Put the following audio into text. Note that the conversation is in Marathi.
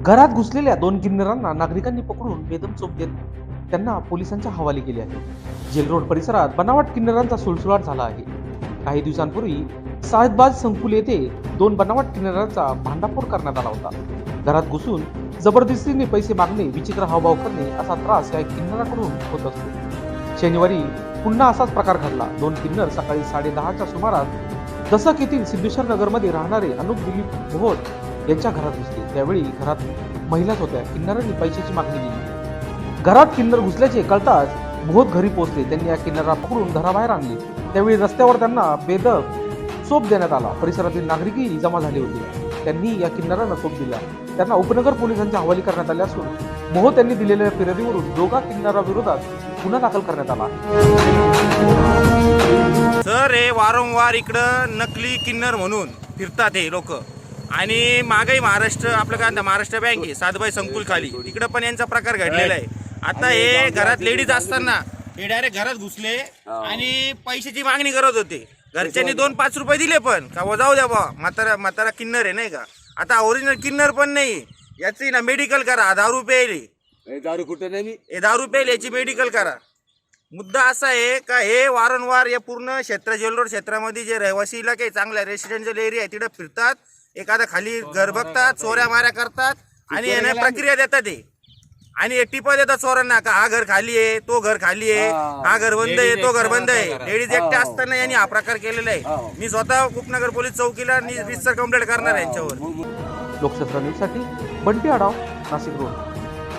घरात घुसलेल्या 2 किन्नरांना नागरिकांनी पकडून बेदम चोप देत त्यांना पोलिसांच्या हवाले केले आहे. जेल रोड परिसरात बनावट किन्नरांचा सुळसुळाट झाला आहे. काही दिवसांपूर्वी साहेबबाज संकुल येथे 2 बनावट किन्नरांचा भांडाफोड करण्यात आला होता. घरात घुसून जबरदस्तीने पैसे मागणे, विचित्र हावभाव करणे असा त्रास या किन्नराकडून होत असतो. शनिवारी पुन्हा असाच प्रकार घडला. 2 किन्नर सकाळी 10:30च्या सुमारास दसक येथील सिद्धेश्वर नगरमध्ये राहणारे अनुप दिलीप मोहोत यांच्या घरात घुसले. त्यावेळी घरात महिलाच होत्या. किन्नरांनी पैशाची मागणी केली. घरात किन्नर घुसल्याचे कळताच मोहोत घरी पोहोचले. त्यांनी या किन्नराला पकडून घराबाहेर आणले. त्यावेळी रस्त्यावर त्यांना बेदम चोप देण्यात आला. परिसरातील नागरिकही जमा झाले होते. त्यांनी या किन्नरांना चोप दिला. त्यांना उपनगर पोलिसांच्या हवाली करण्यात आले असून मोहोत यांनी दिलेल्या फिर्यादीवरून दोघा किन्नराविरोधात गुन्हा दाखल करण्यात आला. सर हे वारंवार इकडं नकली किन्नर म्हणून फिरतात हे लोक. आणि मागही महाराष्ट्र आपलं काय महाराष्ट्र बँक आहे साधबाई संकुल खाली तिकडं पण यांचा प्रकार घडलेला आहे. आता हे घरात लेडीज असताना हे डायरेक्ट घरात घुसले आणि पैशाची मागणी करत होते. घरच्यांनी 2-5 रुपये दिले पण का जाऊ द्या बा, म्हातारा किन्नर आहे नाही का. आता ओरिजिनल किन्नर पण नाही, याची ना मेडिकल करा. दारू प्यायले, दारू कुठं नाही मी दारू प्यायले याची मेडिकल करा. मुद्दा असा आहे का हे वारंवार या पूर्ण क्षेत्र जेल रोड क्षेत्रामध्ये जे रहिवासी इलाके आहे, चांगला रेसिडेन्शियल एरिया आहे, तिथे फिरतात. एखादा खाली घर बघतात, चोऱ्या माऱ्या करतात आणि याने प्रक्रिया देतात ते. आणि टिपा देतात चोरांना का हा घर खाली आहे, तो घर खाली आहे, हा घर बंद आहे, तो घर बंद आहे. लेडीज एकट्या असताना यांनी हा प्रकार केलेला आहे. मी स्वतः उपनगर पोलीस चौकीला 20 कंप्लेंट करणार आहे यांच्यावर. लोकशास्त्र न्यूजसाठी बंटी आढाव, नाशिक रोड.